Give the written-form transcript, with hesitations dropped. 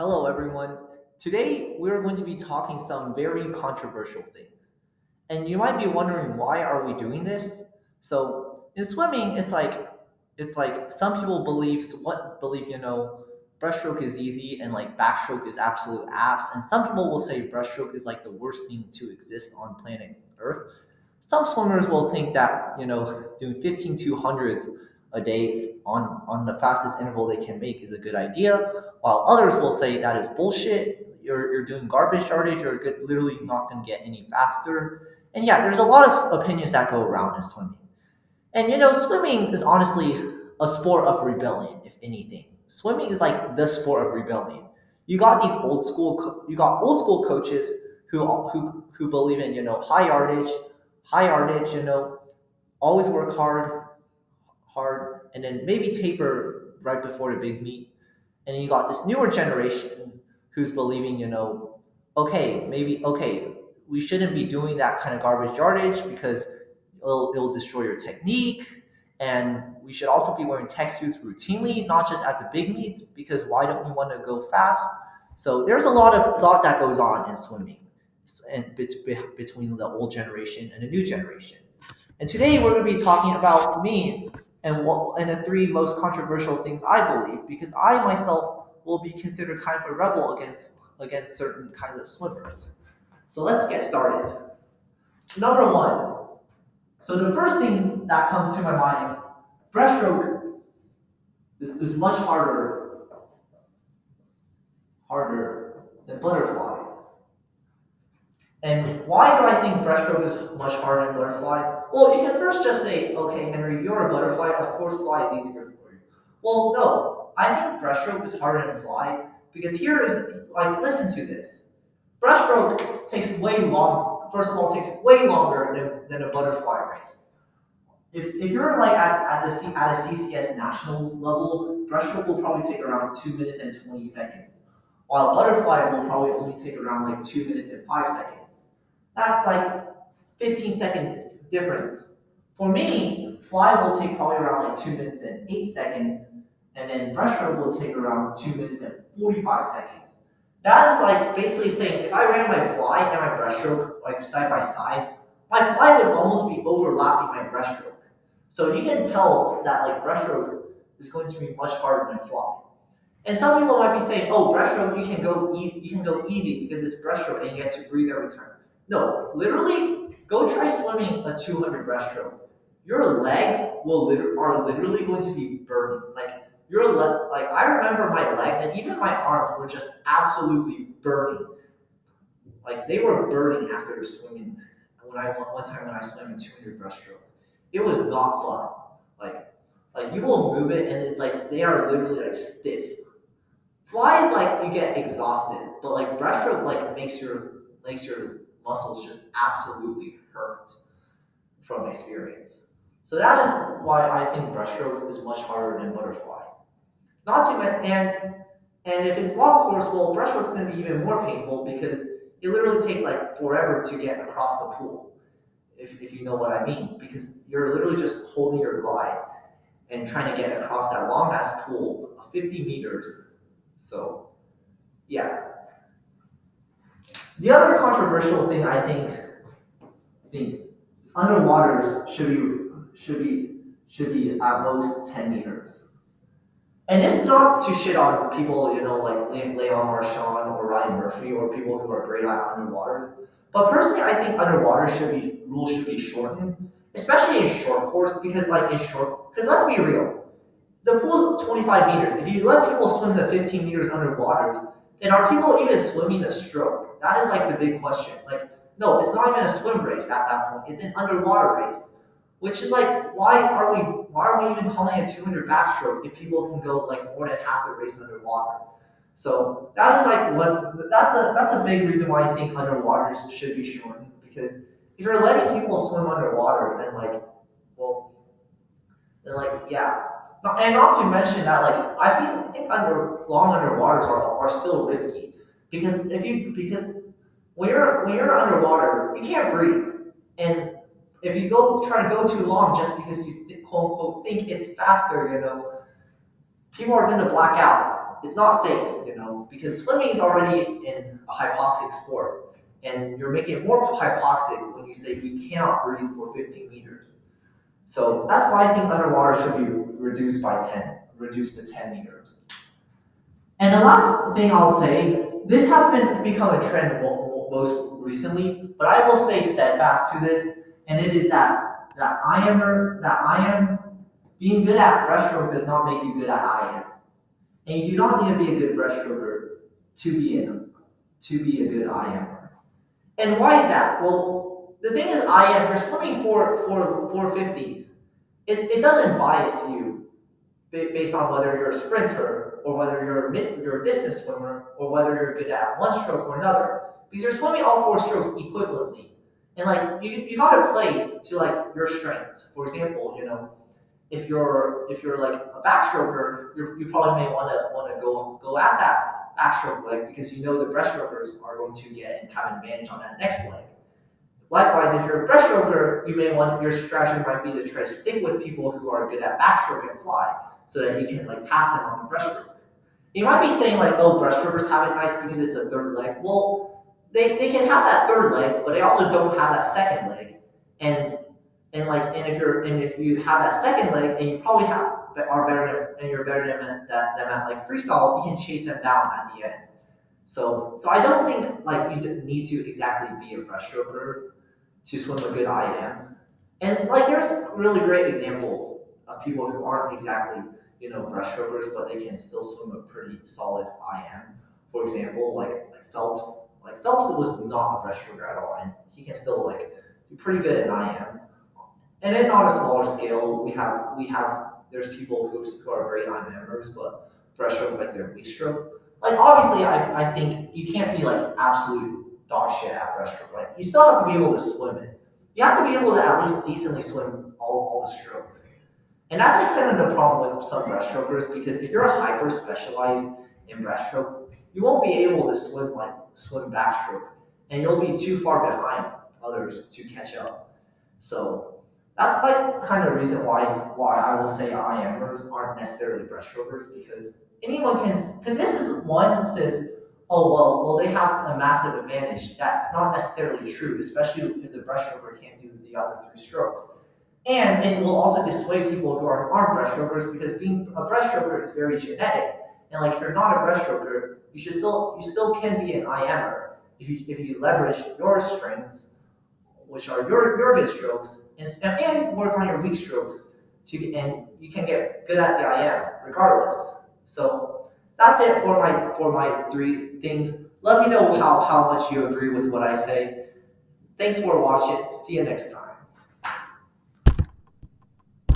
Hello, everyone. Today we're going to be talking some very controversial things. And you might be wondering why are we doing this? So in swimming, it's like some people believe breaststroke is easy and like backstroke is absolute ass. And some people will say breaststroke is like the worst thing to exist on planet Earth. Some swimmers will think that doing 15 200s a day on the fastest interval they can make is a good idea, while others will say that is bullshit. You're doing garbage yardage. Literally not going to get any faster. And yeah, there's a lot of opinions that go around in swimming. And swimming is honestly a sport of rebellion, if anything. Swimming is like the sport of rebellion. You got old school coaches who believe in high yardage. Always work hard, and then maybe taper right before the big meet. And then you got this newer generation who's believing, okay, we shouldn't be doing that kind of garbage yardage because it'll destroy your technique. And we should also be wearing tech suits routinely, not just at the big meets, because why don't we want to go fast? So there's a lot that goes on in swimming, and between the old generation and the new generation. And today we're going to be talking about me and the three most controversial things I believe, because I myself will be considered kind of a rebel against certain kinds of swimmers. So let's get started. Number one. So the first thing that comes to my mind, breaststroke is much harder than butterfly. And why do I think breaststroke is much harder than butterfly? Well, you can first just say, okay, Henry, you're a butterfly. Of course, fly is easier for you. Well, no, I think breaststroke is harder than fly because here is like, listen to this. Breaststroke takes way long. First of all, it takes way longer than a butterfly race. If you're like at a CCS nationals level, breaststroke will probably take around 2 minutes and 20 seconds, while butterfly will probably only take around like 2 minutes and 5 seconds. That's like 15-second difference. For me, fly will take probably around like 2 minutes and 8 seconds, and then breaststroke will take around 2 minutes and 45 seconds. That is like basically saying if I ran my fly and my breaststroke like side by side, my fly would almost be overlapping my breaststroke. So you can tell that like breaststroke is going to be much harder than fly. And some people might be saying, "Oh, breaststroke, you can go easy because it's breaststroke and you get to breathe every time." No, literally, go try swimming a 200 breaststroke. Your legs are literally going to be burning. Like I remember my legs and even my arms were just absolutely burning. Like they were burning after swimming. One time when I swam in 200 breaststroke, it was not fun. Like like you will move it and it's like they are literally like stiff. Fly is like you get exhausted, but like breaststroke like makes your muscles just absolutely hurt from experience. So that is why I think breaststroke is much harder than butterfly. Not to mention, and if it's long course, well, breaststroke is going to be even more painful because it literally takes like forever to get across the pool. If you know what I mean, because you're literally just holding your glide and trying to get across that long ass pool of 50 meters. So yeah. The other controversial thing I think is underwaters should be at most 10 meters. And it's not to shit on people, like Leon Marchand or Ryan Murphy or people who are great at underwater. But personally, I think underwater rules should be shortened, especially in short course, because because let's be real, the pool is 25 meters. If you let people swim the 15 meters underwater, then are people even swimming a stroke? That is like the big question. Like, no, it's not even a swim race at that point. It's an underwater race, which is like, why are we even calling it 200 backstroke if people can go like more than half the race underwater? So that is like that's a big reason why I think underwater should be shortened, because if you're letting people swim underwater, well, then like yeah, and not to mention that like I think long underwaters are still risky, because when you're underwater you can't breathe, and if you go try to go too long just because you quote unquote think it's faster, people are going to black out. It's not safe. because swimming is already in a hypoxic sport, and you're making it more hypoxic when you say you cannot breathe for 15 meters. So that's why I think underwater should be reduced to 10 meters. And the last thing I'll say, this has been become a trend most recently, but I will stay steadfast to this, and it is that I am being good at breaststroke does not make you good at IM. And you do not need to be a good breaststroker to be a good IMer. And why is that? Well, the thing is, IM, you're swimming for 450s. It doesn't bias you based on whether you're a sprinter or whether you're a distance swimmer or whether you're good at one stroke or another. Because you're swimming all four strokes equivalently. And like you gotta play to like your strengths. For example, if you're like a backstroker, you probably may want to go at that backstroke leg because you know the breaststrokers are going to get and have an advantage on that next leg. Likewise, if you're a breaststroker, your strategy might be to try to stick with people who are good at backstroke and fly, so that you can like pass them on the breaststroke. You might be saying like, oh, breaststrokers have it nice because it's a third leg. Well, they can have that third leg, but they also don't have that second leg. And if you have that second leg and you probably are better and you're better than at like freestyle, you can chase them down at the end. So I don't think like you need to exactly be a breaststroker to swim a good IM. And like there's really great examples of people who aren't exactly breaststrokers, but they can still swim a pretty solid IM. For example, like Phelps. Like Phelps was not a breaststroker at all, and he can still like do pretty good at IM. And then on a smaller scale, we have there's people who are great IMers, but breaststrokes like their weak stroke. Like obviously, I think you can't be like absolute dog shit at breaststroke. Like you still have to be able to swim it. You have to be able to at least decently swim all the strokes. And that's like kind of the problem with some breaststrokers because if you're a hyper specialized in breaststroke, you won't be able to swim backstroke, and you'll be too far behind others to catch up. So that's like kind of reason why I will say IMers aren't necessarily breaststrokers because anyone can because this is one says, oh well they have a massive advantage. That's not necessarily true, especially if the breaststroker can't do the other three strokes. And it will also dissuade people who aren't breaststrokers because being a breaststroker is very genetic. And like if you're not a breaststroker, you still can be an IMer if you leverage your strengths, which are your good strokes, and work on your weak strokes and you can get good at the IM regardless. So that's it for my three things. Let me know how much you agree with what I say. Thanks for watching. See you next time.